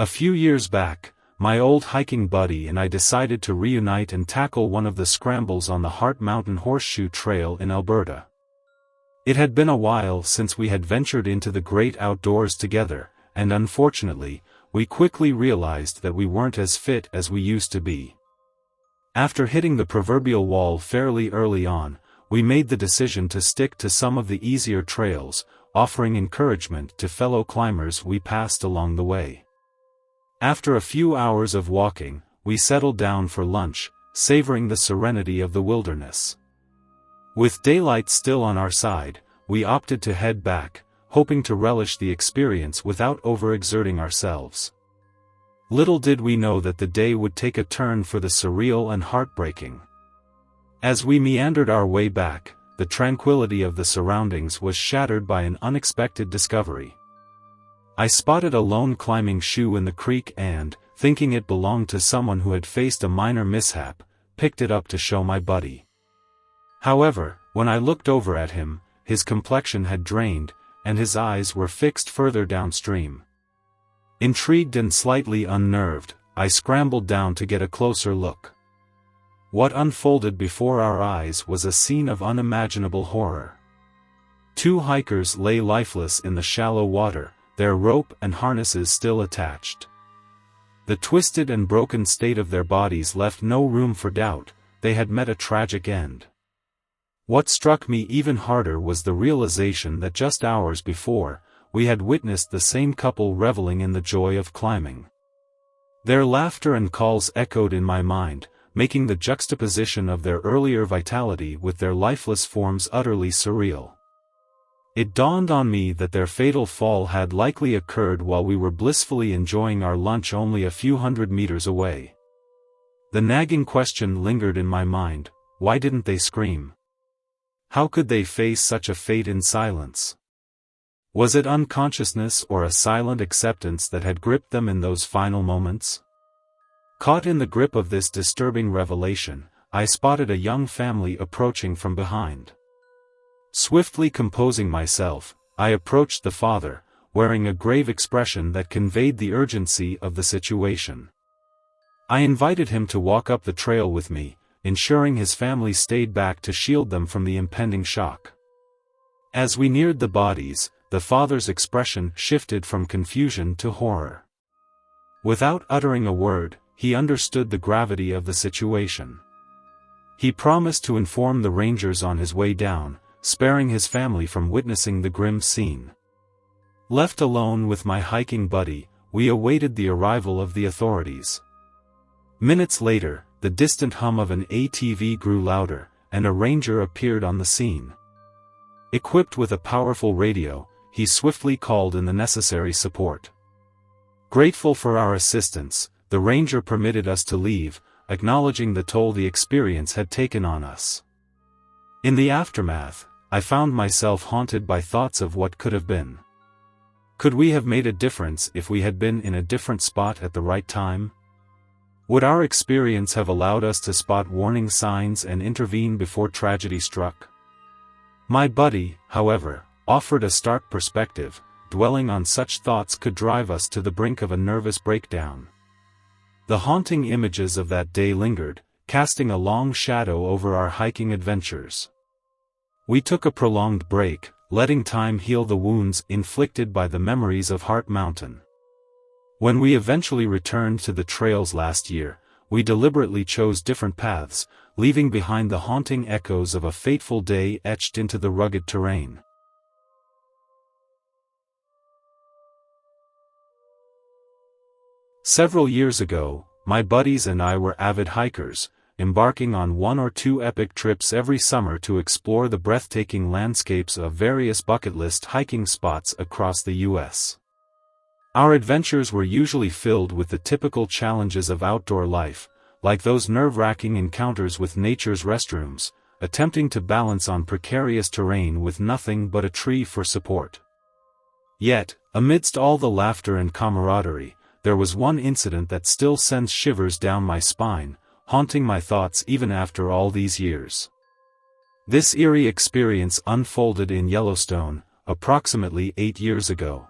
A few years back, my old hiking buddy and I decided to reunite and tackle one of the scrambles on the Heart Mountain Horseshoe Trail in Alberta. It had been a while since we had ventured into the great outdoors together, and unfortunately, we quickly realized that we weren't as fit as we used to be. After hitting the proverbial wall fairly early on, we made the decision to stick to some of the easier trails, offering encouragement to fellow climbers we passed along the way. After a few hours of walking, we settled down for lunch, savoring the serenity of the wilderness. With daylight still on our side, we opted to head back, hoping to relish the experience without overexerting ourselves. Little did we know that the day would take a turn for the surreal and heartbreaking. As we meandered our way back, the tranquility of the surroundings was shattered by an unexpected discovery. I spotted a lone climbing shoe in the creek and, thinking it belonged to someone who had faced a minor mishap, picked it up to show my buddy. However, when I looked over at him, his complexion had drained, and his eyes were fixed further downstream. Intrigued and slightly unnerved, I scrambled down to get a closer look. What unfolded before our eyes was a scene of unimaginable horror. Two hikers lay lifeless in the shallow water, their rope and harnesses still attached. The twisted and broken state of their bodies left no room for doubt, they had met a tragic end. What struck me even harder was the realization that just hours before, we had witnessed the same couple reveling in the joy of climbing. Their laughter and calls echoed in my mind, making the juxtaposition of their earlier vitality with their lifeless forms utterly surreal. It dawned on me that their fatal fall had likely occurred while we were blissfully enjoying our lunch only a few hundred meters away. The nagging question lingered in my mind: why didn't they scream? How could they face such a fate in silence? Was it unconsciousness or a silent acceptance that had gripped them in those final moments? Caught in the grip of this disturbing revelation, I spotted a young family approaching from behind. Swiftly composing myself, I approached the father, wearing a grave expression that conveyed the urgency of the situation. I invited him to walk up the trail with me, ensuring his family stayed back to shield them from the impending shock. As we neared the bodies, the father's expression shifted from confusion to horror. Without uttering a word, he understood the gravity of the situation. He promised to inform the rangers on his way down, sparing his family from witnessing the grim scene. Left alone with my hiking buddy, we awaited the arrival of the authorities. Minutes later, the distant hum of an ATV grew louder, and a ranger appeared on the scene. Equipped with a powerful radio, he swiftly called in the necessary support. Grateful for our assistance, the ranger permitted us to leave, acknowledging the toll the experience had taken on us. In the aftermath, I found myself haunted by thoughts of what could have been. Could we have made a difference if we had been in a different spot at the right time? Would our experience have allowed us to spot warning signs and intervene before tragedy struck? My buddy, however, offered a stark perspective. Dwelling on such thoughts could drive us to the brink of a nervous breakdown. The haunting images of that day lingered, casting a long shadow over our hiking adventures. We took a prolonged break, letting time heal the wounds inflicted by the memories of Heart Mountain. When we eventually returned to the trails last year, we deliberately chose different paths, leaving behind the haunting echoes of a fateful day etched into the rugged terrain. Several years ago, my buddies and I were avid hikers, embarking on one or two epic trips every summer to explore the breathtaking landscapes of various bucket list hiking spots across the U.S. Our adventures were usually filled with the typical challenges of outdoor life, like those nerve-wracking encounters with nature's restrooms, attempting to balance on precarious terrain with nothing but a tree for support. Yet, amidst all the laughter and camaraderie, there was one incident that still sends shivers down my spine, haunting my thoughts even after all these years. This eerie experience unfolded in Yellowstone, approximately 8 years ago.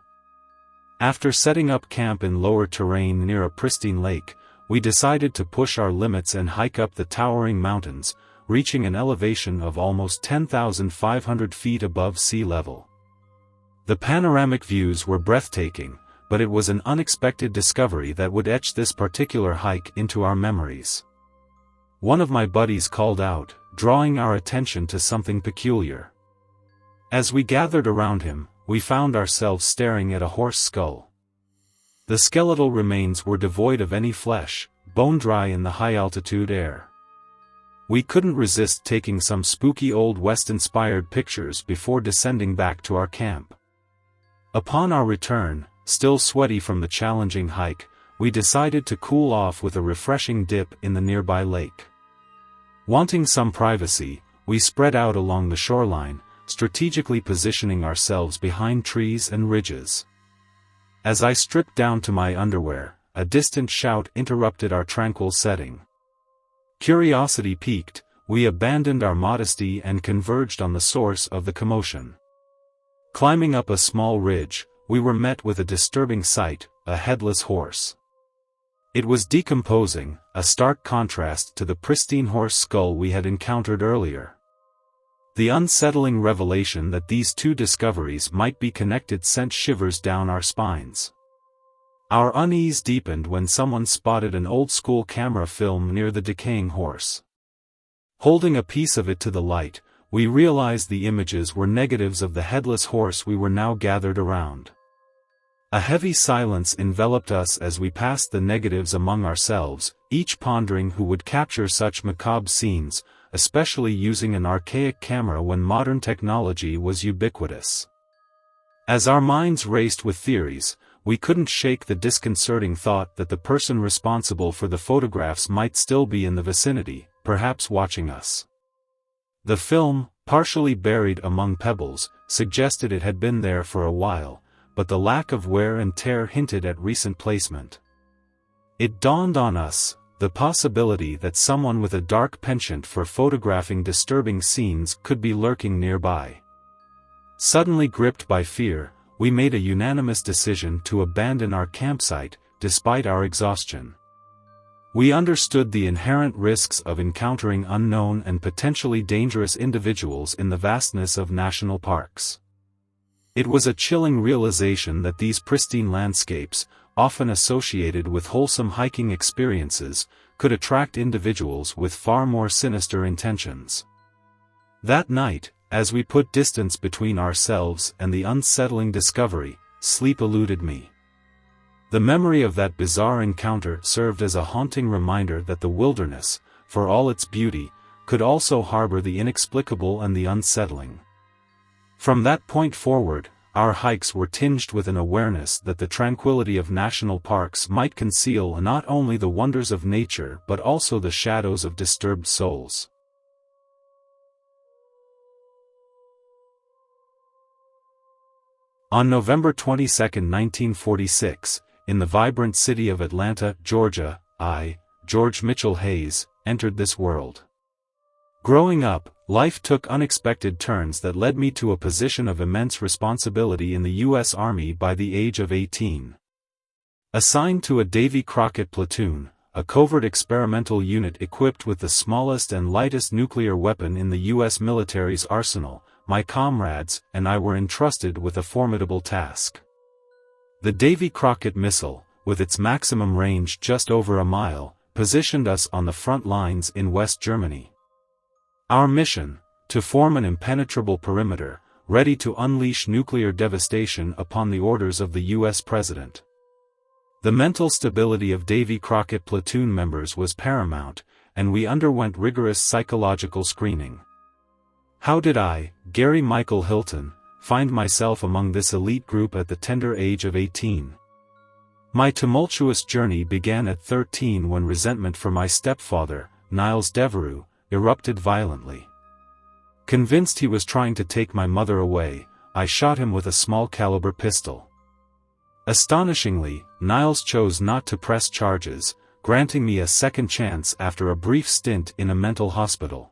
After setting up camp in lower terrain near a pristine lake, we decided to push our limits and hike up the towering mountains, reaching an elevation of almost 10,500 feet above sea level. The panoramic views were breathtaking, but it was an unexpected discovery that would etch this particular hike into our memories. One of my buddies called out, drawing our attention to something peculiar. As we gathered around him, we found ourselves staring at a horse skull. The skeletal remains were devoid of any flesh, bone-dry in the high-altitude air. We couldn't resist taking some spooky Old West-inspired pictures before descending back to our camp. Upon our return, still sweaty from the challenging hike, we decided to cool off with a refreshing dip in the nearby lake. Wanting some privacy, we spread out along the shoreline, strategically positioning ourselves behind trees and ridges. As I stripped down to my underwear, a distant shout interrupted our tranquil setting. Curiosity piqued, we abandoned our modesty and converged on the source of the commotion. Climbing up a small ridge, we were met with a disturbing sight, a headless horse. It was decomposing, a stark contrast to the pristine horse skull we had encountered earlier. The unsettling revelation that these two discoveries might be connected sent shivers down our spines. Our unease deepened when someone spotted an old-school camera film near the decaying horse. Holding a piece of it to the light, we realized the images were negatives of the headless horse we were now gathered around. A heavy silence enveloped us as we passed the negatives among ourselves, each pondering who would capture such macabre scenes, especially using an archaic camera when modern technology was ubiquitous. As our minds raced with theories, we couldn't shake the disconcerting thought that the person responsible for the photographs might still be in the vicinity, perhaps watching us. The film, partially buried among pebbles, suggested it had been there for a while, but the lack of wear and tear hinted at recent placement. It dawned on us, the possibility that someone with a dark penchant for photographing disturbing scenes could be lurking nearby. Suddenly gripped by fear, we made a unanimous decision to abandon our campsite, despite our exhaustion. We understood the inherent risks of encountering unknown and potentially dangerous individuals in the vastness of national parks. It was a chilling realization that these pristine landscapes, often associated with wholesome hiking experiences, could attract individuals with far more sinister intentions. That night, as we put distance between ourselves and the unsettling discovery, sleep eluded me. The memory of that bizarre encounter served as a haunting reminder that the wilderness, for all its beauty, could also harbor the inexplicable and the unsettling. From that point forward, our hikes were tinged with an awareness that the tranquility of national parks might conceal not only the wonders of nature but also the shadows of disturbed souls. On November 22, 1946, in the vibrant city of Atlanta, Georgia, I, George Mitchell Hayes, entered this world. Growing up, life took unexpected turns that led me to a position of immense responsibility in the U.S. Army by the age of 18. Assigned to a Davy Crockett platoon, a covert experimental unit equipped with the smallest and lightest nuclear weapon in the U.S. military's arsenal, my comrades and I were entrusted with a formidable task. The Davy Crockett missile, with its maximum range just over a mile, positioned us on the front lines in West Germany. Our mission, to form an impenetrable perimeter, ready to unleash nuclear devastation upon the orders of the U.S. President. The mental stability of Davy Crockett platoon members was paramount, and we underwent rigorous psychological screening. How did I, Gary Michael Hilton, find myself among this elite group at the tender age of 18? My tumultuous journey began at 13 when resentment for my stepfather, Niles Devereux, erupted violently. Convinced he was trying to take my mother away, I shot him with a small-caliber pistol. Astonishingly, Niles chose not to press charges, granting me a second chance after a brief stint in a mental hospital.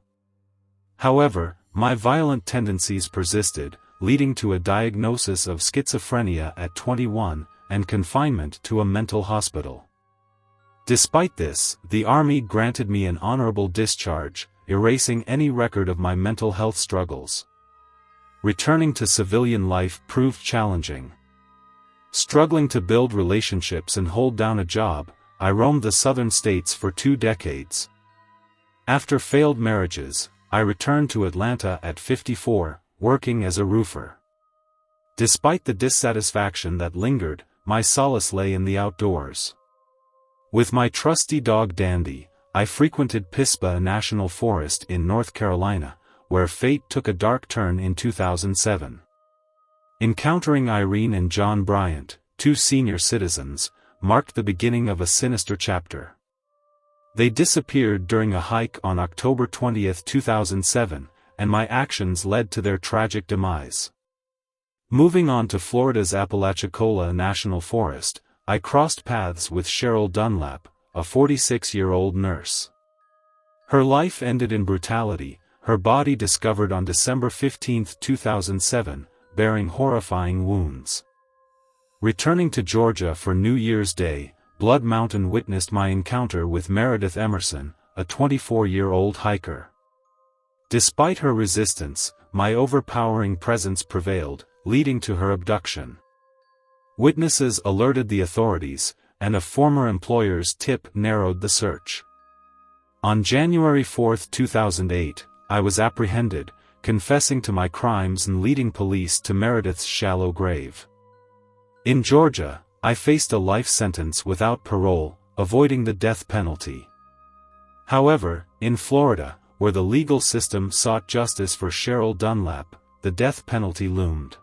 However, my violent tendencies persisted, leading to a diagnosis of schizophrenia at 21, and confinement to a mental hospital. Despite this, the Army granted me an honorable discharge, erasing any record of my mental health struggles. Returning to civilian life proved challenging. Struggling to build relationships and hold down a job, I roamed the southern states for 2 decades. After failed marriages, I returned to Atlanta at 54, working as a roofer. Despite the dissatisfaction that lingered, my solace lay in the outdoors. With my trusty dog Dandy, I frequented Pisgah National Forest in North Carolina, where fate took a dark turn in 2007. Encountering Irene and John Bryant, 2 senior citizens, marked the beginning of a sinister chapter. They disappeared during a hike on October 20, 2007, and my actions led to their tragic demise. Moving on to Florida's Apalachicola National Forest, I crossed paths with Cheryl Dunlap, a 46-year-old nurse. Her life ended in brutality, her body discovered on December 15, 2007, bearing horrifying wounds. Returning to Georgia for New Year's Day, Blood Mountain witnessed my encounter with Meredith Emerson, a 24-year-old hiker. Despite her resistance, my overpowering presence prevailed, leading to her abduction. Witnesses alerted the authorities, and a former employer's tip narrowed the search. On January 4, 2008, I was apprehended, confessing to my crimes and leading police to Meredith's shallow grave. In Georgia, I faced a life sentence without parole, avoiding the death penalty. However, in Florida, where the legal system sought justice for Cheryl Dunlap, the death penalty loomed.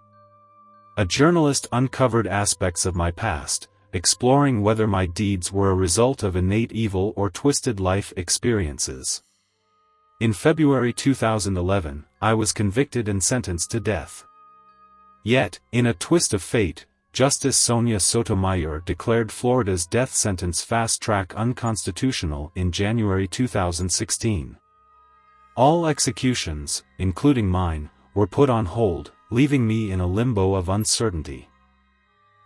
A journalist uncovered aspects of my past, exploring whether my deeds were a result of innate evil or twisted life experiences. In February 2011, I was convicted and sentenced to death. Yet, in a twist of fate, Justice Sonia Sotomayor declared Florida's death sentence fast-track unconstitutional in January 2016. All executions, including mine, were put on hold, leaving me in a limbo of uncertainty.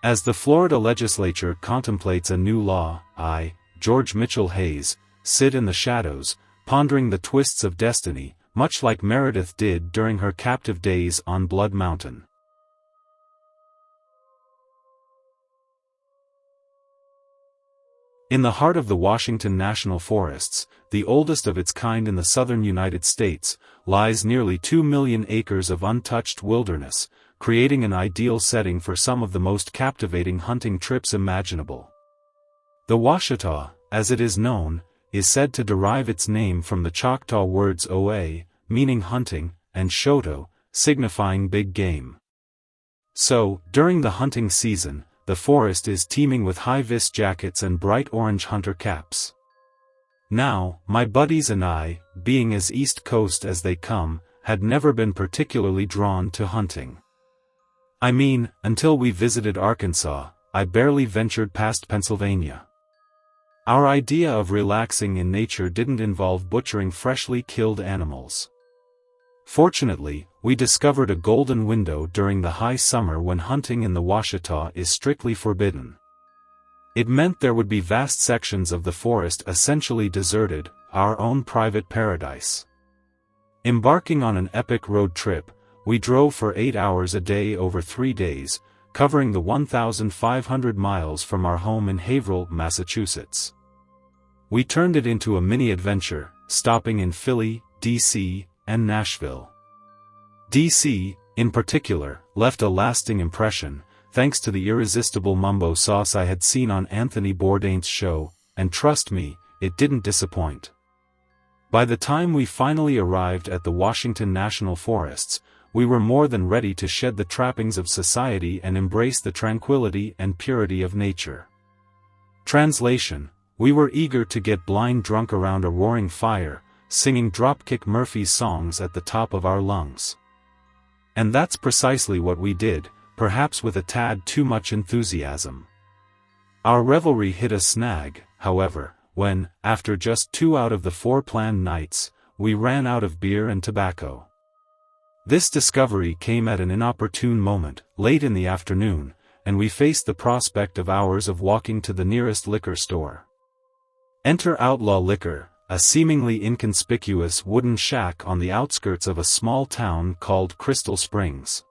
As the Florida legislature contemplates a new law, I, George Mitchell Hayes, sit in the shadows, pondering the twists of destiny, much like Meredith did during her captive days on Blood Mountain. In the heart of the Washington National Forests, the oldest of its kind in the southern United States, lies nearly 2 million acres of untouched wilderness, creating an ideal setting for some of the most captivating hunting trips imaginable. The Washita, as it is known, is said to derive its name from the Choctaw words oe, meaning hunting, and shoto, signifying big game. So, during the hunting season, the forest is teeming with high-vis jackets and bright orange hunter caps. Now, my buddies and I, being as East Coast as they come, had never been particularly drawn to hunting. I mean, until we visited Arkansas, I barely ventured past Pennsylvania. Our idea of relaxing in nature didn't involve butchering freshly killed animals. Fortunately, we discovered a golden window during the high summer when hunting in the Washita is strictly forbidden. It meant there would be vast sections of the forest essentially deserted, our own private paradise. Embarking on an epic road trip, we drove for 8 hours a day over 3 days, covering the 1,500 miles from our home in Haverhill, Massachusetts. We turned it into a mini-adventure, stopping in Philly, D.C., and Nashville. D.C., in particular, left a lasting impression, thanks to the irresistible mumbo sauce I had seen on Anthony Bourdain's show, and trust me, it didn't disappoint. By the time we finally arrived at the Washington National Forests, we were more than ready to shed the trappings of society and embrace the tranquility and purity of nature. Translation: we were eager to get blind drunk around a roaring fire, singing Dropkick Murphys songs at the top of our lungs. And that's precisely what we did, perhaps with a tad too much enthusiasm. Our revelry hit a snag, however, when, after just 2 out of the 4 planned nights, we ran out of beer and tobacco. This discovery came at an inopportune moment, late in the afternoon, and we faced the prospect of hours of walking to the nearest liquor store. Enter Outlaw Liquor, a seemingly inconspicuous wooden shack on the outskirts of a small town called Crystal Springs.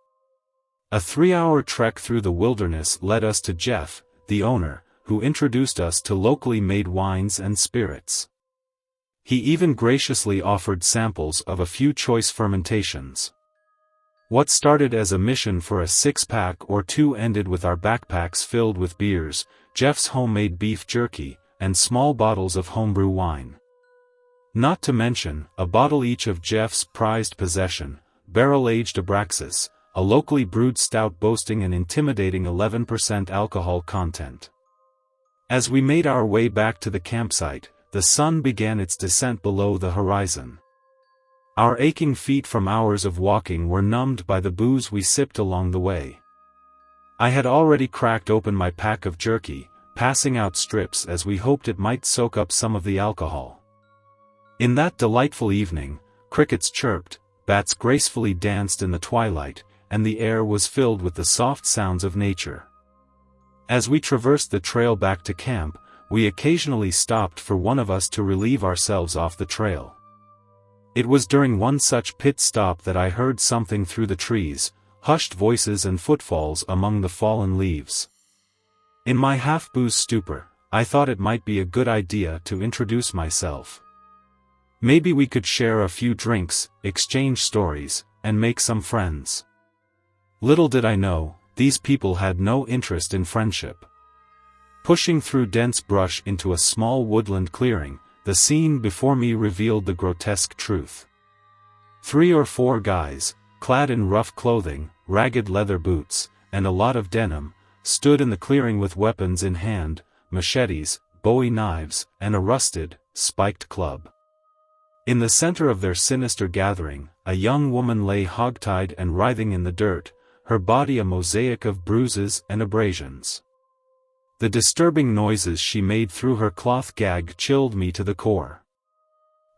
A 3-hour trek through the wilderness led us to Jeff, the owner, who introduced us to locally made wines and spirits. He even graciously offered samples of a few choice fermentations. What started as a mission for a 6-pack or 2 ended with our backpacks filled with beers, Jeff's homemade beef jerky, and small bottles of homebrew wine. Not to mention, a bottle each of Jeff's prized possession, barrel-aged Abraxas, a locally brewed stout boasting an intimidating 11% alcohol content. As we made our way back to the campsite, the sun began its descent below the horizon. Our aching feet from hours of walking were numbed by the booze we sipped along the way. I had already cracked open my pack of jerky, passing out strips as we hoped it might soak up some of the alcohol. In that delightful evening, crickets chirped, bats gracefully danced in the twilight, and the air was filled with the soft sounds of nature. As we traversed the trail back to camp, we occasionally stopped for one of us to relieve ourselves off the trail. It was during one such pit stop that I heard something through the trees, hushed voices and footfalls among the fallen leaves. In my half-booze stupor, I thought it might be a good idea to introduce myself. Maybe we could share a few drinks, exchange stories, and make some friends. Little did I know, these people had no interest in friendship. Pushing through dense brush into a small woodland clearing, the scene before me revealed the grotesque truth. 3 or 4 guys, clad in rough clothing, ragged leather boots, and a lot of denim, stood in the clearing with weapons in hand, machetes, bowie knives, and a rusted, spiked club. In the center of their sinister gathering, a young woman lay hogtied and writhing in the dirt, her body a mosaic of bruises and abrasions. The disturbing noises she made through her cloth gag chilled me to the core.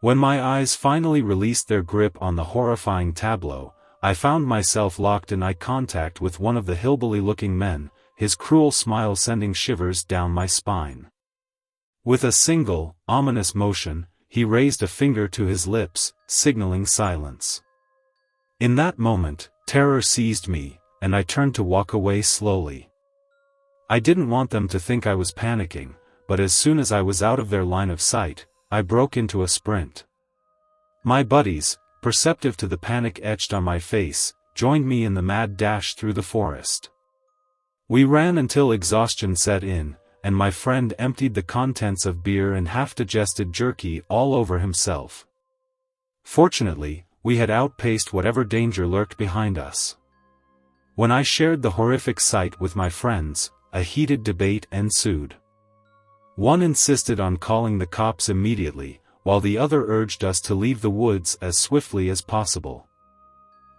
When my eyes finally released their grip on the horrifying tableau, I found myself locked in eye contact with one of the hillbilly-looking men, his cruel smile sending shivers down my spine. With a single, ominous motion, he raised a finger to his lips, signaling silence. In that moment, terror seized me, and I turned to walk away slowly. I didn't want them to think I was panicking, but as soon as I was out of their line of sight, I broke into a sprint. My buddies, perceptive to the panic etched on my face, joined me in the mad dash through the forest. We ran until exhaustion set in, and my friend emptied the contents of beer and half-digested jerky all over himself. Fortunately, we had outpaced whatever danger lurked behind us. When I shared the horrific sight with my friends, a heated debate ensued. One insisted on calling the cops immediately, while the other urged us to leave the woods as swiftly as possible.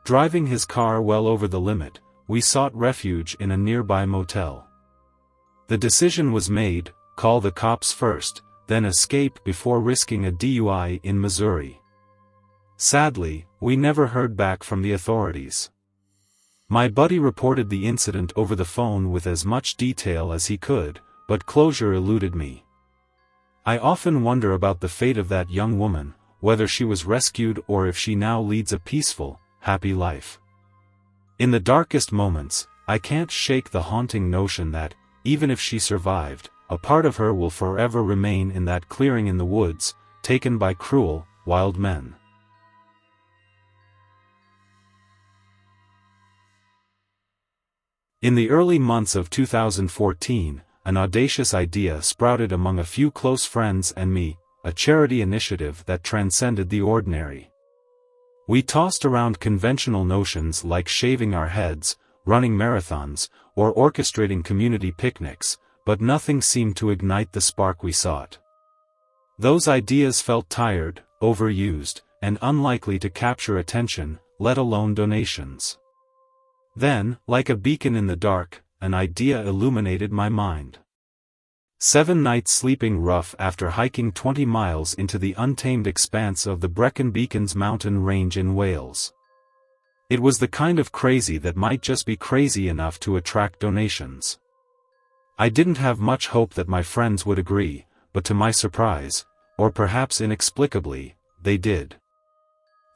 Driving his car well over the limit, we sought refuge in a nearby motel. The decision was made, call the cops first, then escape before risking a DUI in Missouri. Sadly, we never heard back from the authorities. My buddy reported the incident over the phone with as much detail as he could, but closure eluded me. I often wonder about the fate of that young woman, whether she was rescued or if she now leads a peaceful, happy life. In the darkest moments, I can't shake the haunting notion that, even if she survived, a part of her will forever remain in that clearing in the woods, taken by cruel, wild men. In the early months of 2014, an audacious idea sprouted among a few close friends and me, a charity initiative that transcended the ordinary. We tossed around conventional notions like shaving our heads, running marathons, or orchestrating community picnics, but nothing seemed to ignite the spark we sought. Those ideas felt tired, overused, and unlikely to capture attention, let alone donations. Then, like a beacon in the dark, an idea illuminated my mind. 7 nights sleeping rough after hiking 20 miles into the untamed expanse of the Brecon Beacons mountain range in Wales. It was the kind of crazy that might just be crazy enough to attract donations. I didn't have much hope that my friends would agree, but to my surprise, or perhaps inexplicably, they did.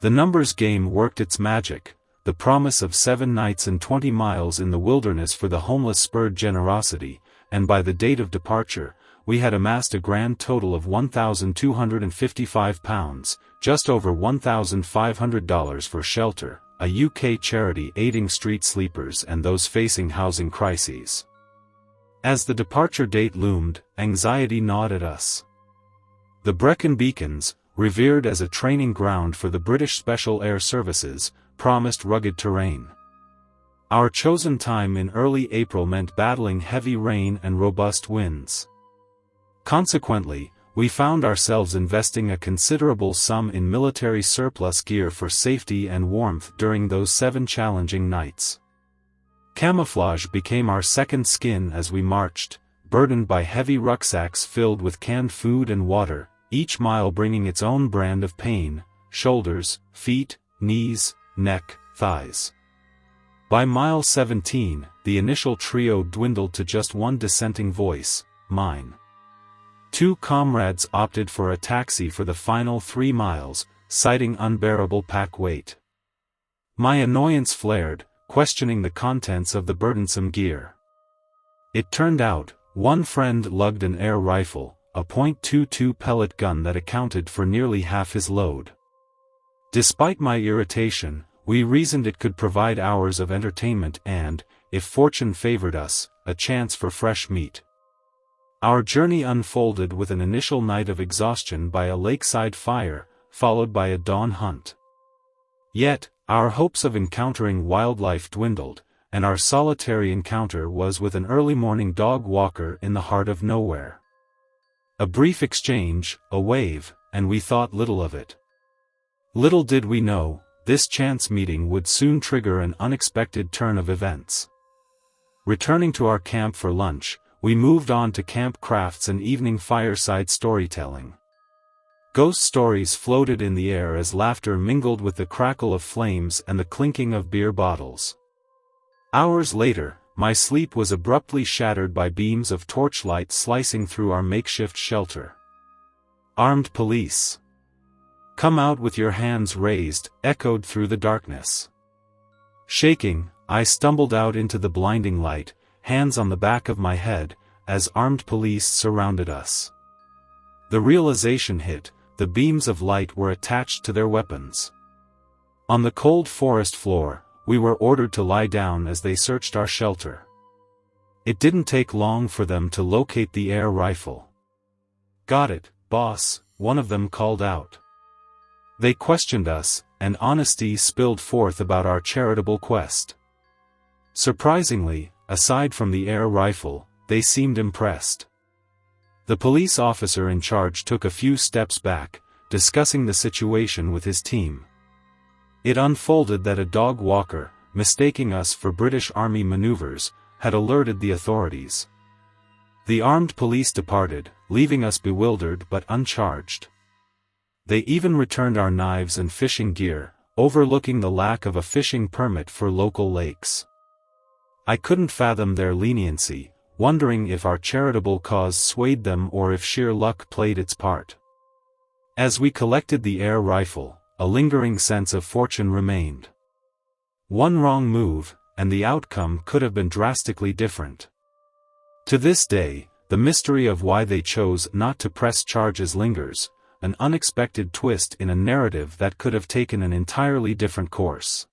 The numbers game worked its magic. The promise of 7 nights and 20 miles in the wilderness for the homeless spurred generosity, and by the date of departure, we had amassed a grand total of £1,255, just over $1,500 for shelter, a UK charity aiding street sleepers and those facing housing crises. As the departure date loomed, anxiety gnawed at us. The Brecon Beacons, revered as a training ground for the British Special Air Services, promised rugged terrain. Our chosen time in early April meant battling heavy rain and robust winds. Consequently, we found ourselves investing a considerable sum in military surplus gear for safety and warmth during those 7 challenging nights. Camouflage became our second skin as we marched, burdened by heavy rucksacks filled with canned food and water, each mile bringing its own brand of pain: shoulders, feet, knees, neck, thighs. By mile 17, the initial trio dwindled to just one dissenting voice, mine. 2 comrades opted for a taxi for the final 3 miles, citing unbearable pack weight. My annoyance flared, questioning the contents of the burdensome gear. It turned out, one friend lugged an air rifle, a .22 pellet gun that accounted for nearly half his load. Despite my irritation, we reasoned it could provide hours of entertainment and, if fortune favored us, a chance for fresh meat. Our journey unfolded with an initial night of exhaustion by a lakeside fire, followed by a dawn hunt. Yet, our hopes of encountering wildlife dwindled, and our solitary encounter was with an early morning dog walker in the heart of nowhere. A brief exchange, a wave, and we thought little of it. Little did we know, this chance meeting would soon trigger an unexpected turn of events. Returning to our camp for lunch, we moved on to camp crafts and evening fireside storytelling. Ghost stories floated in the air as laughter mingled with the crackle of flames and the clinking of beer bottles. Hours later, my sleep was abruptly shattered by beams of torchlight slicing through our makeshift shelter. Armed police. "Come out with your hands raised," echoed through the darkness. Shaking, I stumbled out into the blinding light, hands on the back of my head, as armed police surrounded us. The realization hit: the beams of light were attached to their weapons. On the cold forest floor, we were ordered to lie down as they searched our shelter. It didn't take long for them to locate the air rifle. "Got it, boss," one of them called out. They questioned us, and honesty spilled forth about our charitable quest. Surprisingly, aside from the air rifle, they seemed impressed. The police officer in charge took a few steps back, discussing the situation with his team. It unfolded that a dog walker, mistaking us for British Army maneuvers, had alerted the authorities. The armed police departed, leaving us bewildered but uncharged. They even returned our knives and fishing gear, overlooking the lack of a fishing permit for local lakes. I couldn't fathom their leniency, wondering if our charitable cause swayed them or if sheer luck played its part. As we collected the air rifle, a lingering sense of fortune remained. One wrong move, and the outcome could have been drastically different. To this day, the mystery of why they chose not to press charges lingers, an unexpected twist in a narrative that could have taken an entirely different course.